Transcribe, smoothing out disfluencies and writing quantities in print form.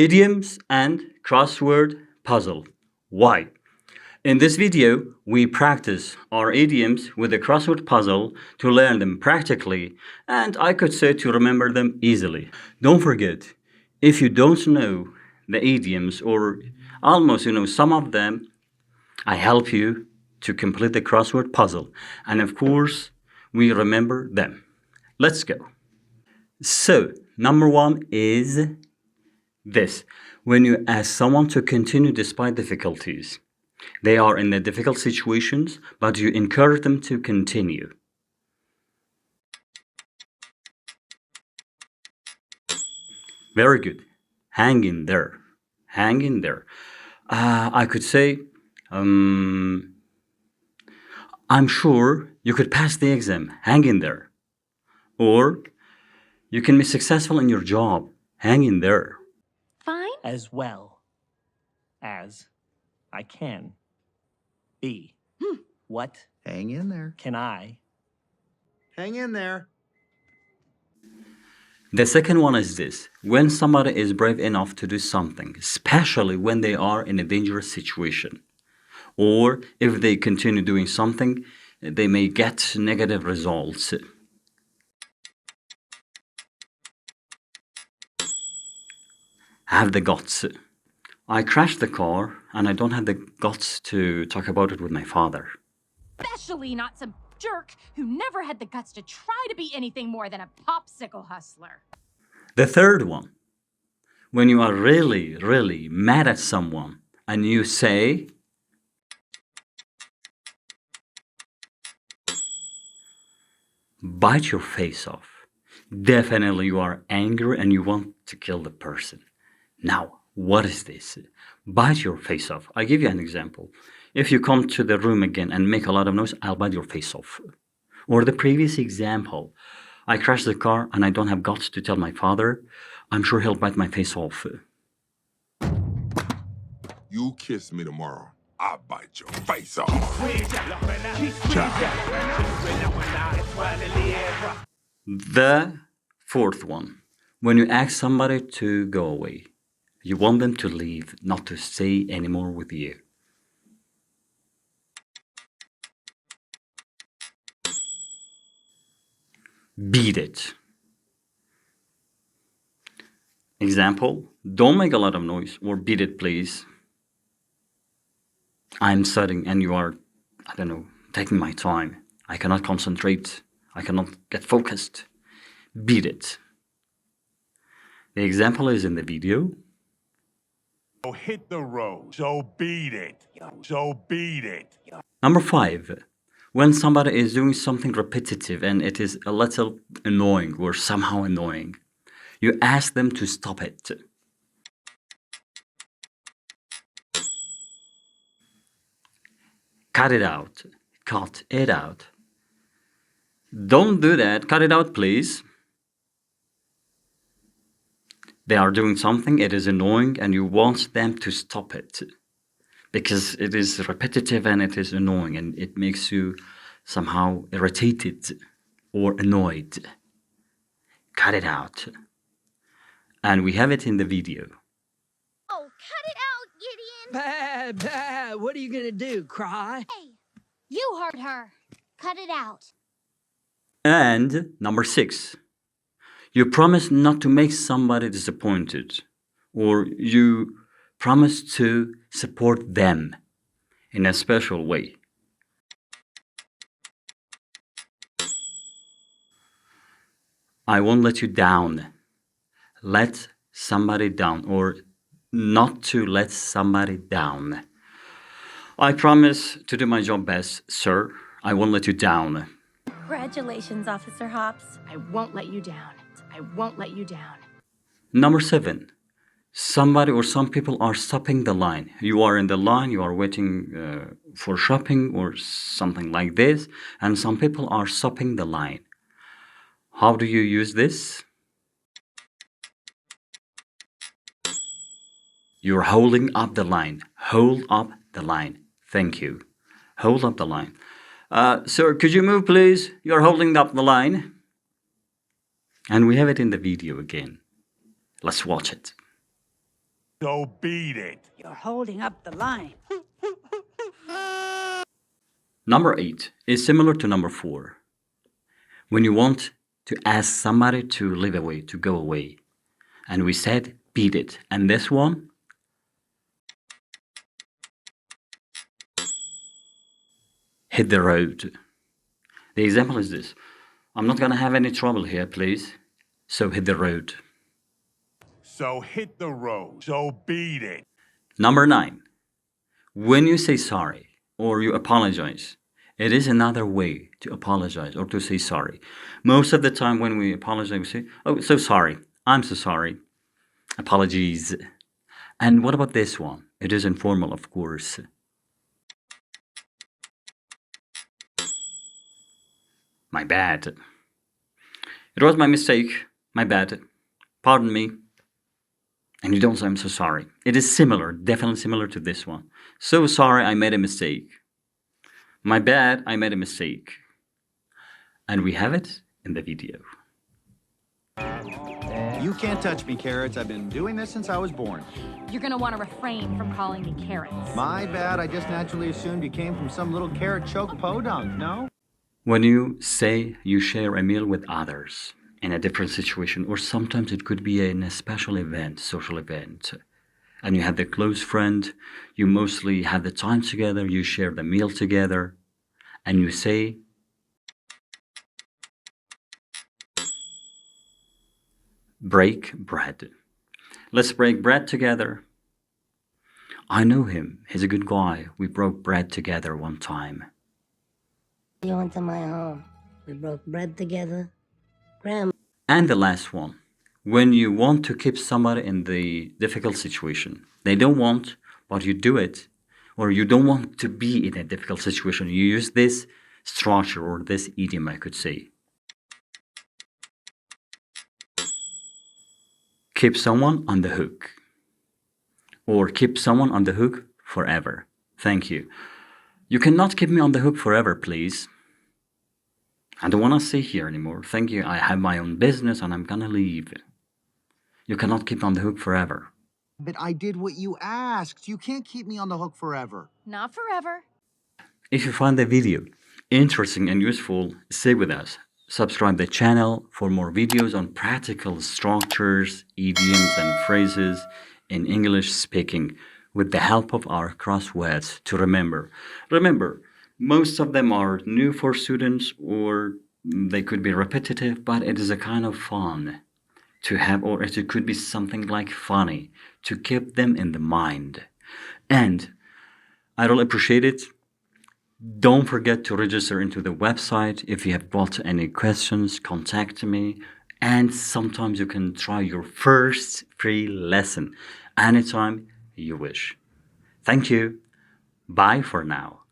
idioms and crossword puzzle. Why? In this video, we practice our idioms with the crossword puzzle to learn them practically, and I could say to remember them easily. Don't forget, if you don't know the idioms or almost some of them, I help you to complete the crossword puzzle. And of course, we remember them. Let's go. So, number one is this. When you ask someone to continue despite difficulties, they are in the difficult situations, but you encourage them to continue. Very good. Hang in there. Hang in there. I could say, I'm sure you could pass the exam. Hang in there. Or you can be successful in your job. Hang in there. Fine. As well as I can be. What Hang in there. can I? Hang in there. The second one is this. When somebody is brave enough to do something, especially when they are in a dangerous situation, or if they continue doing something, they may get negative results. Have the guts. I crashed the car and I don't have the guts to talk about it with my father. Especially not some jerk who never had the guts to try to be anything more than a popsicle hustler. The third one, when you are really, really mad at someone and you say, bite your face off. Definitely you are angry and you want to kill the person. Now, what is this? Bite your face off. I give you an example. If you come to the room again and make a lot of noise, I'll bite your face off. Or the previous example, I crashed the car and I don't have guts to tell my father. I'm sure he'll bite my face off. You kiss me tomorrow, I'll bite your face off. The fourth one, when you ask somebody to go away, you want them to leave, not to stay anymore with you. Beat it. Example, don't make a lot of noise, or beat it please. I'm studying and you are, taking my time. I cannot concentrate. I cannot get focused. Beat it. The example is in the video. So hit the road. So beat it. So beat it. Number 5. When somebody is doing something repetitive and it is a little annoying or somehow annoying, you ask them to stop it. Cut it out. Cut it out. Don't do that. Cut it out, please. They are doing something, it is annoying, and you want them to stop it. Because it is repetitive and it is annoying and it makes you somehow irritated or annoyed. Cut it out. And we have it in the video. Oh, cut it out, Gideon! Bah, what are you gonna do, cry? Hey, you heard her. Cut it out. And number 6. You promise not to make somebody disappointed, or you promise to support them in a special way. I won't let you down. Let somebody down, or not to let somebody down. I promise to do my job best, sir. I won't let you down. Congratulations, Officer Hops. I won't let you down. I won't let you down. Number 7. Somebody or some people are stopping the line. You are in the line, you are waiting for shopping or something like this, and some people are stopping the line. How do you use this? You're holding up the line. Hold up the line. Thank you. Hold up the line. Sir, could you move, please? You're holding up the line. And we have it in the video again. Let's watch it. So beat it. You're holding up the line. Number 8 is similar to number 4. When you want to ask somebody to leave away, to go away. And we said beat it. And this one, hit the road. The example is this. I'm not gonna have any trouble here, please. So hit the road. So hit the road. So beat it. Number 9. When you say sorry or you apologize, it is another way to apologize or to say sorry. Most of the time when we apologize, we say, oh, so sorry. I'm so sorry. Apologies. And what about this one? It is informal, of course. My bad. It was my mistake. My bad. Pardon me. And you don't say I'm so sorry. It is similar, definitely similar to this one. So sorry, I made a mistake. My bad, I made a mistake. And we have it in the video. You can't touch me, Carrots. I've been doing this since I was born. You're gonna want to refrain from calling me carrots. My bad. I just naturally assumed you came from some little carrot choke podunk, no? When you say you share a meal with others in a different situation, or sometimes it could be in a special event, social event, and you have the close friend, you mostly have the time together, you share the meal together, and you say, break bread. Let's break bread together. I know him. He's a good guy. We broke bread together one time. You went to my home. We broke bread together. Grandma. And the last one, when you want to keep somebody in the difficult situation, they don't want, but you do it, or you don't want to be in a difficult situation, you use this structure or this idiom, I could say. Keep someone on the hook, or keep someone on the hook forever. Thank you. You cannot keep me on the hook forever, please. I don't want to stay here anymore. Thank you. I have my own business and I'm gonna leave. You cannot keep me on the hook forever. But I did what you asked. You can't keep me on the hook forever. Not forever. If you find the video interesting and useful, stay with us. Subscribe the channel for more videos on practical structures, idioms, and phrases in English speaking with the help of our crosswords to remember. Remember, most of them are new for students or they could be repetitive, but it is a kind of fun to have, or it could be something like funny to keep them in the mind. And I really appreciate it. Don't forget to register into the website. If you have got any questions, contact me. And sometimes you can try your first free lesson anytime you wish. Thank you. Bye for now.